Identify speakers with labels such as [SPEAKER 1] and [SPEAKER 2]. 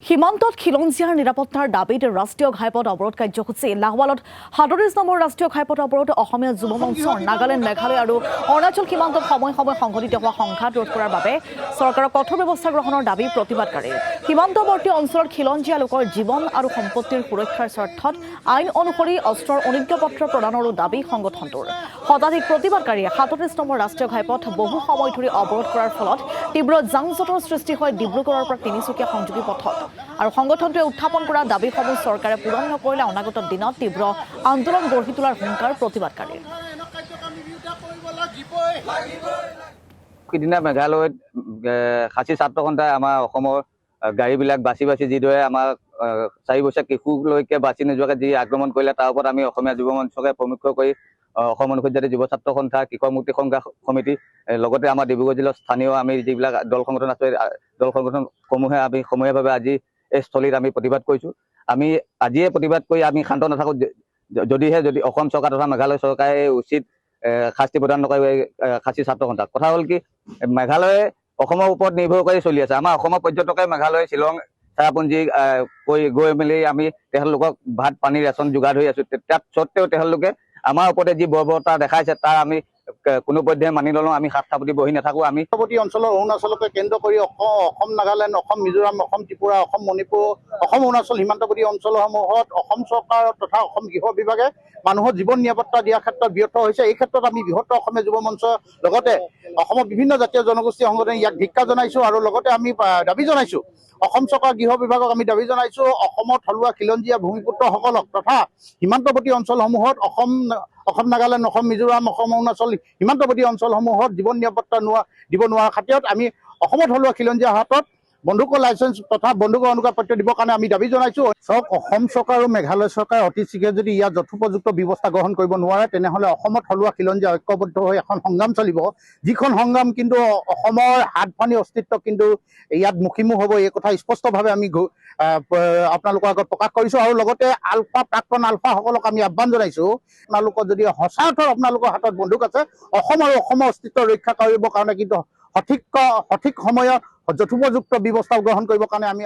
[SPEAKER 1] সীমান্তত খিলঞ্জীয়াৰ নিৰাপত্তাৰ দাবীত ৰাষ্ট্ৰীয় ঘাইপথ অৱৰোধ কাৰ্যসূচী লাহৱালত ৩৭ নম্বৰ ৰাষ্ট্ৰীয় ঘাইপথ অৱৰোধ অসমীয়া যুৱ মঞ্চৰ নাগালেণ্ড মেঘালয় আৰু অৰুণাচল সীমান্তত সময়ে সংঘটিত হোৱা সংঘাত ৰোধ কৰাৰ বাবে চৰকাৰৰ কঠোৰ ব্যৱস্থা গ্ৰহণৰ দাবী প্ৰতিবাদকাৰীৰ সীমান্তৱৰ্তী অঞ্চলত খিলঞ্জীয়া লোকৰ জীৱন আৰু সম্পত্তিৰ সুৰক্ষাৰ স্বাৰ্থত আইন অনুসৰি অস্ত্ৰৰ অনুজ্ঞাপত্ৰ প্ৰদানৰো দাবী সংগঠনটোৰ শতাধিক প্ৰতিবাদকাৰীয়ে ৩৭ নম্বৰ ৰাষ্ট্ৰীয় ঘাইপথ বহু সময় ধৰি অৱৰোধ কৰাৰ ফলত তীব্ৰ যান-জঁটৰ সৃষ্টি হয় ডিব্ৰুগড়ৰ পৰা তিনিচুকীয়া সংযোগী পথত আৰু সংগঠনটোৱে উত্থাপন কৰা দাবীসমূহ চৰকাৰে পূৰণ নকৰিলে অনাগত দিনত তীব্ৰ আন্দোলন গঢ়ি তোলাৰ হুংকাৰ প্ৰতিবাদকাৰীৰ।
[SPEAKER 2] সিদিনা মেঘালয়ত খাচী ছাত্ৰ সন্থাই আমাৰ অসমৰ গাড়ীবিলাক বাছি যিদৰে আমাৰ 4 বছৰীয়া শিশুলৈকে বাছি নোযোৱাকৈ যি আক্ৰমণ কৰিলে তাৰ ওপৰত আমি অসমীয়া যুৱ মঞ্চকে প্ৰমুখ্য কৰি অসম অনুসূচিত জাতি যুৱ ছাত্ৰ সন্থা কৃষক মুক্তি সংঘাত সমিতি লগতে আমাৰ ডিব্ৰুগড় জিলাৰ স্থানীয় আমি যিবিলাক দল সংগঠন আছে দল সংগঠনসমূহে আমি সমূহীয়াভাৱে আজি এই স্থলীত আমি প্ৰতিবাদ কৰিছোঁ। আমি আজিয়ে প্ৰতিবাদ কৰি আমি শান্ত নাথাকোঁ যদি অসম চৰকাৰ তথা মেঘালয় চৰকাৰে উচিত শাস্তি প্ৰদান নকৰে খাচী ছাত্ৰ সন্থাক। কথা হ'ল কি, মেঘালয়ে অসমৰ ওপৰত নিৰ্ভৰ কৰি চলি আছে। আমাৰ অসমৰ পৰ্যটকে মেঘালয় শ্বিলং চেৰাপুঞ্জী গৈ মেলি আমি তেওঁলোকক ভাত পানী ৰেচন যোগাৰ ধৰি আছোঁ। তাত স্বত্তেও তেওঁলোকে আমাৰ ওপৰতে যি বৰ্বৰতা দেখাইছে তাৰ আমি কোনো পধ্যে মানি নলওঁ। আমি হাত সাৱটি বহি নাথাকোঁ। আমি
[SPEAKER 3] সীমান্তৱৰ্তী অঞ্চলৰ অৰুণাচলকে কেন্দ্ৰ কৰি অসম নাগালেণ্ড, অসম মিজোৰাম, অসম ত্ৰিপুৰা, অসম মণিপুৰ, অসম অৰুণাচল সীমান্তৱৰ্তী অঞ্চলসমূহত অসম চৰকাৰ তথা অসম গৃহ বিভাগে মানুহৰ জীৱন নিৰাপত্তা দিয়াৰ ক্ষেত্ৰত ব্যৰ্থ হৈছে। এই ক্ষেত্ৰত আমি বৃহত্তৰ অসমীয়া যুৱ মঞ্চৰ লগতে অসমৰ বিভিন্ন জাতীয় জনগোষ্ঠী সংগঠনে ইয়াক ধিক্কাৰ জনাইছোঁ আৰু লগতে আমি দাবী জনাইছোঁ অসম চৰকাৰ গৃহ বিভাগক আমি দাবী জনাইছোঁ অসমৰ থলুৱা খিলঞ্জীয়া ভূমিপুত্ৰসকলক তথা সীমান্তৱৰ্তী অঞ্চলসমূহত অসম নাগালেণ্ড, অসম মিজোৰাম, অসম অৰুণাচল সীমান্তৱৰ্তী অঞ্চলসমূহত জীৱন নিৰাপত্তা দিব নোৱাৰা খাতিৰত আমি অসমৰ থলুৱা খিলঞ্জীয়া হাতত বন্দুকৰ লাইচেঞ্চ তথা বন্দুকৰ অনুজ্ঞাপত্ৰ দিবৰ কাৰণে আমি দাবী জনাইছোঁ। অসম চৰকাৰ আৰু মেঘালয় চৰকাৰে অতি শীঘ্ৰে যদি ইয়াত যথোপযুক্ত ব্যৱস্থা গ্ৰহণ কৰিব নোৱাৰে তেনেহ'লে অসমত থলুৱা খিলঞ্জীয়া ঐক্যবদ্ধ হৈ এখন সংগ্ৰাম চলিব, যিখন সংগ্ৰাম কিন্তু অসমৰ হাতফানি অস্তিত্ব কিন্তু ইয়াত মুখিমুখ হ'ব। এই কথা স্পষ্টভাৱে আমি আপোনালোকৰ আগত প্ৰকাশ কৰিছোঁ আৰু লগতে প্ৰাক্তন আলফাসকলক আমি আহ্বান জনাইছোঁ আপোনালোকৰ যদি সঁচা অৰ্থত আপোনালোকৰ হাতত বন্দুক আছে অসম আৰু অসমৰ অস্তিত্ব ৰক্ষা কৰিবৰ কাৰণে কিন্তু সঠিক সময়ত যথোপযুক্ত ব্যৱস্থা গ্ৰহণ কৰিবৰ কাৰণে আমি